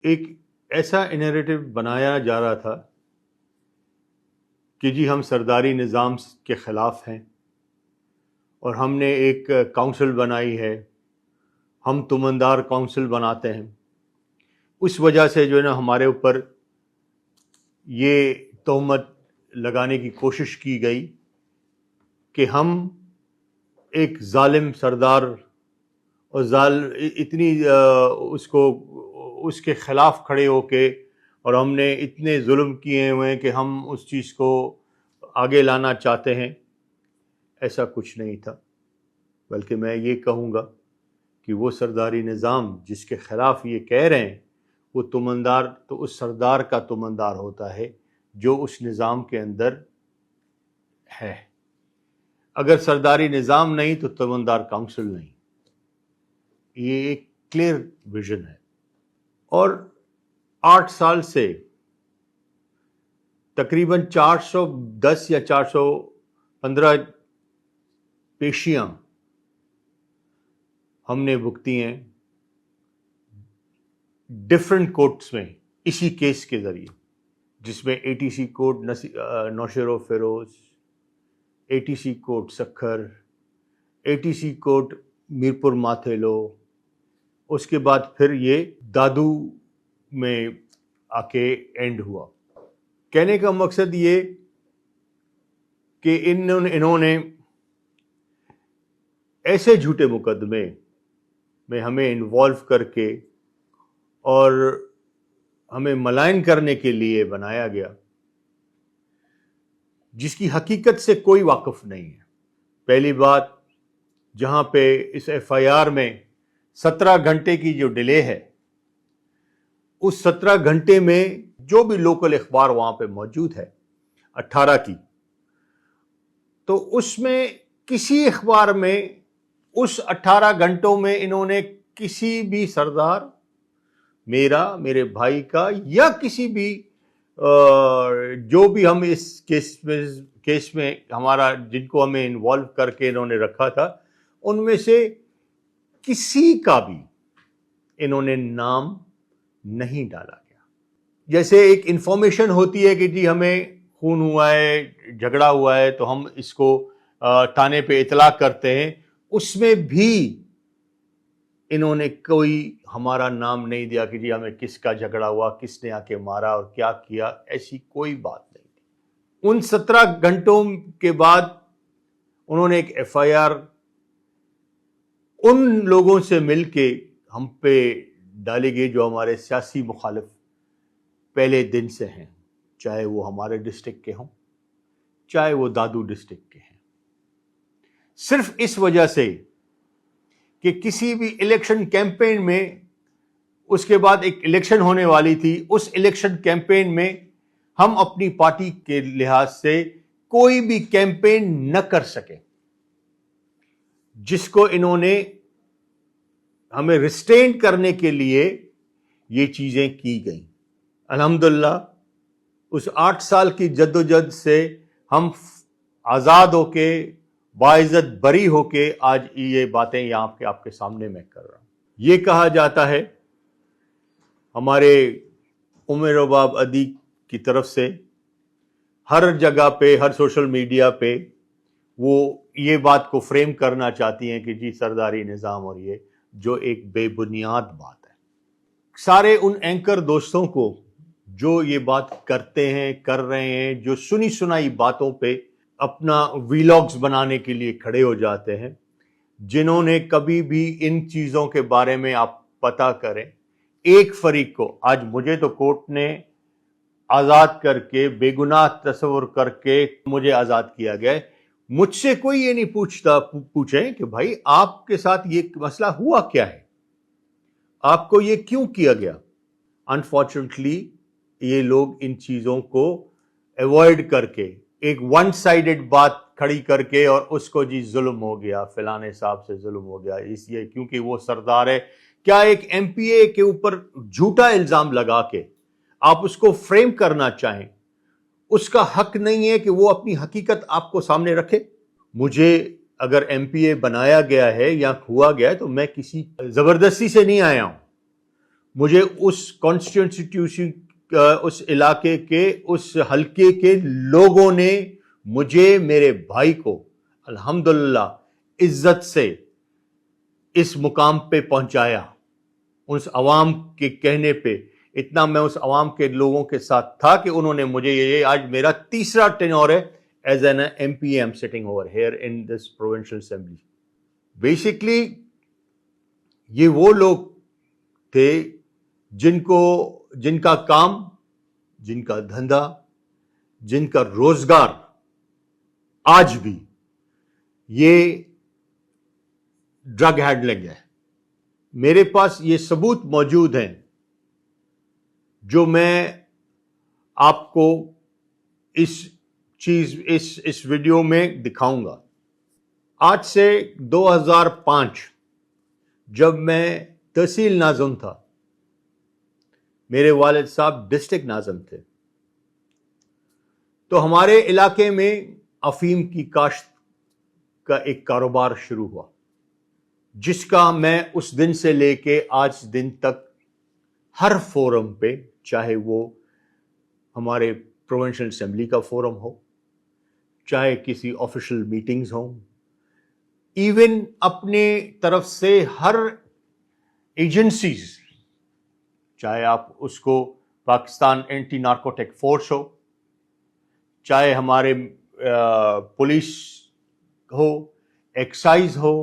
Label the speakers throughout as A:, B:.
A: ایک ایسا انیریٹو بنایا جا رہا تھا کہ جی ہم سرداری نظام کے خلاف ہیں اور ہم نے ایک کونسل بنائی ہے، ہم تمندار کونسل بناتے ہیں. اس وجہ سے جو ہے نا ہمارے اوپر یہ تہمت لگانے کی کوشش کی گئی کہ ہم ایک ظالم سردار اور اتنی اس کے خلاف کھڑے ہو کے، اور ہم نے اتنے ظلم کیے ہوئے ہیں کہ ہم اس چیز کو آگے لانا چاہتے ہیں. ایسا کچھ نہیں تھا، بلکہ میں یہ کہوں گا کہ وہ سرداری نظام جس کے خلاف یہ کہہ رہے ہیں وہ تمندار تو اس سردار کا تمندار ہوتا ہے جو اس نظام کے اندر ہے. اگر سرداری نظام نہیں تو تمندار کونسل نہیں. یہ ایک کلیئر ویژن ہے. اور 8 سال سے تقریباً 410 یا 415 پیشیاں ہم نے بھگتی ہیں ڈفرینٹ کورٹس میں اسی کیس کے ذریعے، جس میں اے T C court Naushahro Feroze, A T C court Sukkur, A T C court Mirpur Mathelo, اس کے بعد پھر یہ دادو میں آ کے اینڈ ہوا. کہنے کا مقصد یہ کہ انہوں نے ایسے جھوٹے مقدمے میں ہمیں انوالو کر کے اور ہمیں ملائن کرنے کے لیے بنایا گیا، جس کی حقیقت سے کوئی واقف نہیں ہے. پہلی بات، جہاں پہ اس ایف آئی آر میں 17 گھنٹے کی جو ڈیلے ہے، اس 17 گھنٹے میں جو بھی لوکل اخبار وہاں پہ موجود ہے 18 کی، تو اس میں کسی اخبار میں اس 18 گھنٹوں میں انہوں نے کسی بھی سردار، میرے بھائی کا، یا کسی بھی جو بھی ہم اس کیس میں ہمارا جن کو ہمیں انوالو کر کے انہوں نے رکھا تھا، ان میں سے کسی کا بھی انہوں نے نام نہیں ڈالا گیا. جیسے ایک انفارمیشن ہوتی ہے کہ جی ہمیں خون ہوا ہے، جھگڑا ہوا ہے، تو ہم اس کو تھانے پہ اطلاع کرتے ہیں، اس میں بھی انہوں نے کوئی ہمارا نام نہیں دیا کہ جی ہمیں کس کا جھگڑا ہوا، کس نے آ کے مارا اور کیا کیا. ایسی کوئی بات نہیں تھی. ان 17 گھنٹوں کے بعد انہوں نے ایک ایف آئی آر ان لوگوں سے مل کے ہم پہ ڈالے گئے جو ہمارے سیاسی مخالف پہلے دن سے ہیں، چاہے وہ ہمارے ڈسٹرکٹ کے ہوں، چاہے وہ دادو ڈسٹرکٹ کے ہیں. صرف اس وجہ سے کہ کسی بھی الیکشن کیمپین میں، اس کے بعد ایک الیکشن ہونے والی تھی، اس الیکشن کیمپین میں ہم اپنی پارٹی کے لحاظ سے کوئی بھی کیمپین نہ کر سکے، جس کو انہوں نے ہمیں ریسٹرین کرنے کے لیے یہ چیزیں کی گئیں. الحمدللہ اس 8 سال کی جدوجہد سے ہم آزاد ہو کے، باعزت بری ہو کے آج یہ باتیں یہاں پہ آپ کے سامنے میں کر رہا ہوں. یہ کہا جاتا ہے ہمارے عمر رباب ادی کی طرف سے، ہر جگہ پہ، ہر سوشل میڈیا پہ وہ یہ بات کو فریم کرنا چاہتی ہیں کہ جی سرداری نظام، اور یہ جو ایک بے بنیاد بات ہے. سارے ان اینکر دوستوں کو جو یہ بات کرتے ہیں، کر رہے ہیں، جو سنی سنائی باتوں پہ اپنا ویلاگز بنانے کے لیے کھڑے ہو جاتے ہیں، جنہوں نے کبھی بھی ان چیزوں کے بارے میں آپ پتہ کریں، ایک فریق کو، آج مجھے تو کورٹ نے آزاد کر کے، بے گناہ تصور کر کے مجھے آزاد کیا گیا ہے. مجھ سے کوئی یہ نہیں پوچھیں کہ بھائی آپ کے ساتھ یہ مسئلہ ہوا کیا ہے، آپ کو یہ کیوں کیا گیا. انفارچونیٹلی یہ لوگ ان چیزوں کو ایوائڈ کر کے ایک ون سائیڈڈ بات کھڑی کر کے، اور اس کو جی ظلم ہو گیا، فلانے صاحب سے ظلم ہو گیا اس لیے کیونکہ وہ سردار ہے. کیا ایک ایم پی اے کے اوپر جھوٹا الزام لگا کے آپ اس کو فریم کرنا چاہیں، اس کا حق نہیں ہے کہ وہ اپنی حقیقت آپ کو سامنے رکھے. مجھے اگر ایم پی اے بنایا گیا ہے یا ہوا گیا ہے تو میں کسی زبردستی سے نہیں آیا ہوں. مجھے اس کانسٹیٹیوشن اس علاقے کے اس حلقے کے لوگوں نے مجھے میرے بھائی کو الحمدللہ عزت سے اس مقام پہ پہنچایا. اس عوام کے کہنے پہ اتنا میں اس عوام کے لوگوں کے ساتھ تھا کہ انہوں نے مجھے یہ آج میرا تیسرا ٹینور ہے as an M P I'm sitting over here in this provincial assembly. Basically یہ وہ لوگ تھے جن کا کام، جن کا دھندا، جن کا روزگار آج بھی یہ ڈرگ ہینڈلنگ ہے. میرے پاس یہ ثبوت موجود ہیں جو میں آپ کو اس ویڈیو میں دکھاؤں گا. آج سے 2005 جب میں تحصیل ناظم تھا، میرے والد صاحب ڈسٹرکٹ ناظم تھے، تو ہمارے علاقے میں افیم کی کاشت کا ایک کاروبار شروع ہوا، جس کا میں اس دن سے لے کے آج دن تک ہر فورم پہ، چاہے وہ ہمارے پروونشل اسمبلی کا فورم ہو، چاہے کسی آفیشل میٹنگز ہوں، ایون اپنے طرف سے ہر ایجنسیز، چاہے آپ اس کو پاکستان اینٹی نارکوٹک فورس ہو، چاہے ہمارے پولیس ہو، ایکسائز ہو،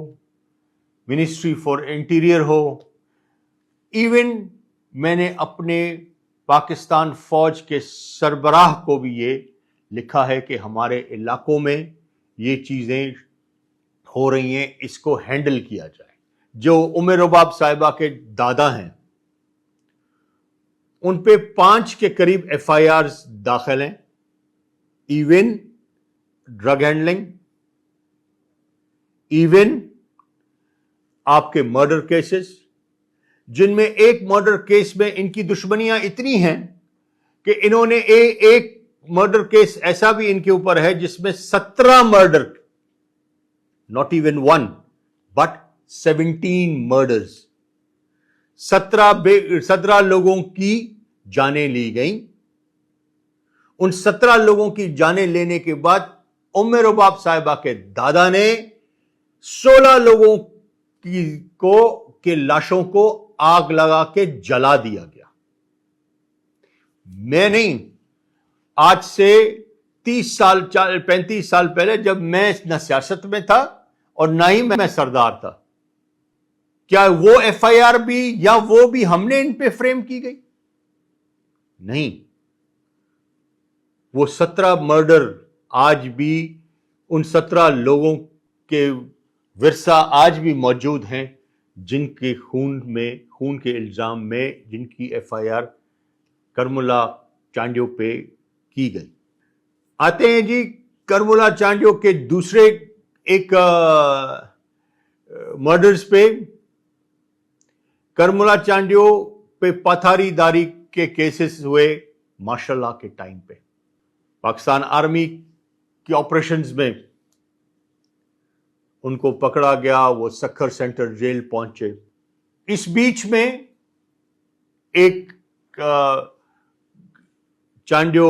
A: منسٹری فار انٹیریئر ہو، ایون میں نے اپنے پاکستان فوج کے سربراہ کو بھی یہ لکھا ہے کہ ہمارے علاقوں میں یہ چیزیں ہو رہی ہیں، اس کو ہینڈل کیا جائے. جو رباب صاحبہ کے دادا ہیں، ان پہ 5 کے قریب ایف آئی آرز داخل ہیں، ایون ڈرگ ہینڈلنگ، ایون آپ کے مرڈر کیسز، جن میں ایک مرڈر کیس میں ان کی دشمنیاں اتنی ہیں کہ انہوں نے ایک مرڈر کیس ایسا بھی ان کے اوپر ہے جس میں 17 murder, not even 1 but 17 murders، 17 لوگوں کی جانیں لی گئیں. ان 17 لوگوں کی جانیں لینے کے بعد رباب صاحبہ کے دادا نے 16 لوگوں کی لاشوں کو آگ لگا کے جلا دیا گیا. میں نہیں، آج سے 35 سال پہلے جب میں نہ سیاست میں تھا اور نہ ہی میں سردار تھا، کیا وہ ایف آئی آر بھی یا وہ بھی ہم نے ان پہ فریم کی گئی؟ نہیں. وہ 17 مرڈر آج بھی، ان 17 لوگوں کے ورثہ آج بھی موجود ہیں جن کے خون کے الزام میں جن کی ایف آئی آر کرملا چانڈیو پہ کی گئی. آتے ہیں جی کرملا چانڈیو کے دوسرے ایک مرڈرز پہ. کرملا چانڈیو پہ پاتھاری داری کے کیسز ہوئے ماشاء اللہ کے ٹائم پہ. پاکستان آرمی کے آپریشنز میں ان کو پکڑا گیا، وہ سکھر سینٹر جیل پہنچے. اس بیچ میں ایک چانڈیو